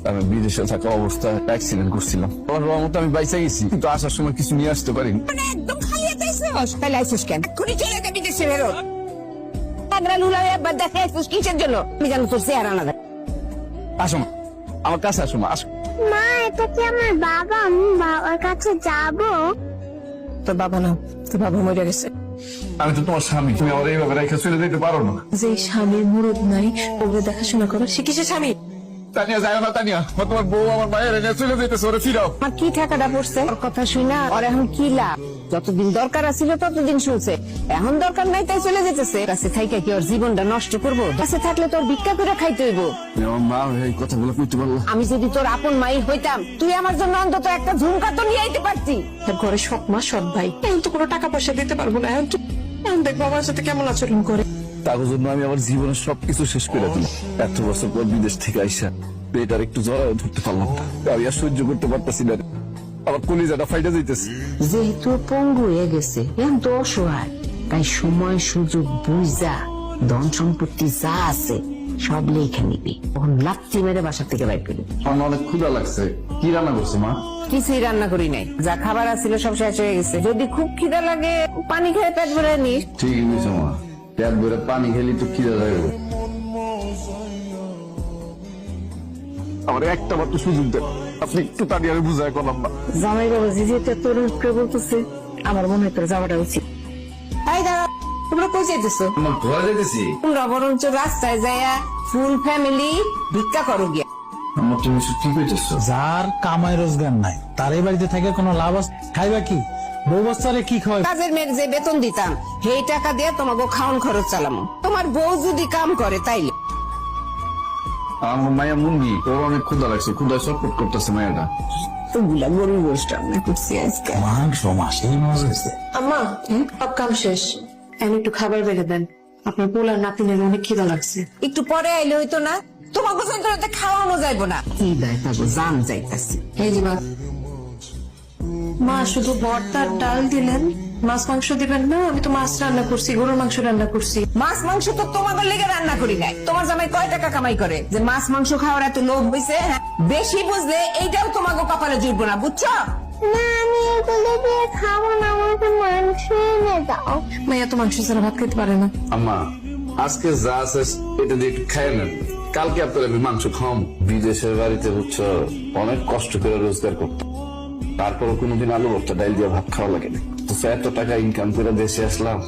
আমি বিদেশে থাকা অবস্থায় অ্যাক্সিডেন্ট করছিলাম। আমার রহমতে আমি বাইসে গেছি, কিন্তু আসার সময় কিছু নিয়ে আসতে পারিনি। একদম খালি তাহলে আইসিস কেন? এক্ষুনি চলে যাবি দেশে বেরোত। পাগলা লুলায় একবার দেখে আইসিস কিসের জন্য? আমি জানো তোর চেহারা না দেখ। আসো মা, আমার কাছে আসো মা, আসো। মা, এটা কি আমার বাবা? আমি বাবার কাছে যাবো? তোর বাবা না, তোর বাবা মরে গেছে। আমি তো তোমার স্বামী, তুমি আমার এইভাবে রেখে চলে যেতে পারো না। যে স্বামীর মুরদ নাই ওকে দেখাশোনা করো, সে কিসের স্বামী? তানিয়া যায় না, তানিয়া তোমার বউ আমার মায়ের এনে চলে যেতেছে, ওরে ফিরাও। আমার কি টাকাটা পড়ছে ওর কথা শুই না, আর এখন কি লাভ? যতদিন দরকার আছিল ততদিন শুনছে, এখন দরকার নাই তাই চলে যেতেছে। কাছে থাইকা কি ওর জীবনটা নষ্ট করবো? কাছে থাকলে তোর ভিক্ষা করে খাইতে হইব। আমার মা এই কথাগুলো কইতে পারলো। আমি যদি তোর আপন মাই হইতাম, তুই আমার জন্য অন্তত একটা ঝুমকা তো নিয়ে আইতে পারতি। তার ঘরে সৎ মা সৎ ভাই, এখন তো কোনো টাকা পয়সা দিতে পারবো না। এখন দেখবো আমার সাথে কেমন আচরণ করে। তার জন্য আমি আমার জীবনের সবকিছু শেষ করে দিলাম। এত বছর পর বিদেশ থেকে আইসা পেটার একটু জড়ায় ধরতে পারলাম না। আমি আর সহ্য করতে পারতেছি না, আমার কলিজাটা ফাইটা যাইতেছে। যেহেতু পঙ্গু হয়ে গেছে, এখন তো অসহায়, তাই সময় সুযোগ বুঝা ধন সম্পত্তি যা আছে সব লেখা নিবি। তখন লাত্তি মেরে বাসা থেকে বাইর করবি। আমার অনেক ক্ষুধা লাগছে, কি রান্না করছো মা? কিছুই রান্না করি নাই, যা খাবার আছিল সব শেষ হয়ে গেছে। যদি খুব খিদা লাগে পানি খেয়ে পেট ভরে নিস। ঠিকই বুঝছো মা, পেট ভরে পানি খেলি তো খিদা লাগবে। আমার একটা মাত্র সুযোগ দেন, আপনি একটু তাড়িয়ে আমি বুঝাই করলাম না। জামাই বাবা যেহেতু তোর উপরে বলতেছে, আমার মনে হয় তোর যাওয়াটা উচিত। এই দাঁড়া, তোমরা কই যাইতেছো? আমার ঘরে যাইতেছি। তোমরা বরঞ্চ রাস্তায় যাইয়া ফুল ফ্যামিলি ভিক্ষা করো গিয়া। আমার তুমি ঠিক হইতেছো। যার কামাই রোজগার নাই তার এই বাড়িতে থেকে কোনো লাভ আছে? খাইবা কি? বউ বাচ্চারে কি খাওয়াই? কাজের মেয়ের যে বেতন দিতাম সেই টাকা দিয়ে তোমাকে খাওয়ান খরচ চালামো। তোমার বউ যদি কাম করে তাইলে। আমার মায়া মুন্ডি, ওর অনেক ক্ষুধা লাগছে, ক্ষুধায় চটপট করতেছে মায়াটা। তোগুলা গরুর গোষ্ঠ রান্না করছি আজকে। মাংস মাসেই মজা হয়েছে। আম্মা, সব কাম শেষ, এখন একটু খাবার বেড়ে দেন। আপনার পোলার নাতিনের অনেক খিদা লাগছে। একটু পরে আইলে হইতো না? তোমাকে যন্ত্রণাতে খাওয়ানো যাইবো না। কি দেয় তাকে জান যাইতাছি। এই যে মা, শুধু ভর্তা ডাল দিলেন, মাছ মাংস দিবেন না? আমি তো মাছ রান্না করছি, গরুর মাংস রান্না করছি। মাছ মাংস তো তোমাদের লেগে রান্না করি নাই। তোমার জামাই কয় টাকা কামাই করে যে মাছ মাংস খাওয়ার এত লোভ হইছে? হ্যাঁ, বেশি বুঝলে এইটাও তোমাকে কপালে জুটবো না, বুঝছো? না, আমি এগুলো দিয়ে খাবো না, আমাকে মাংস এনে দাও। মাইয়া তো মাংস ছাড়া ভাত খেতে পারে না। আম্মা, আজকে যা আছে এটা দিয়ে একটু খাই নেন, কালকে আপনার আমি মাংস খাম। বিদেশের বাড়িতে বুঝছো অনেক কষ্ট করে রোজগার করতাম, তারপরও কোনোদিন আলু ভর্তা ডাল দিয়ে ভাত খাওয়া লাগে না। তো এত টাকা ইনকাম করে দেশে আসলাম,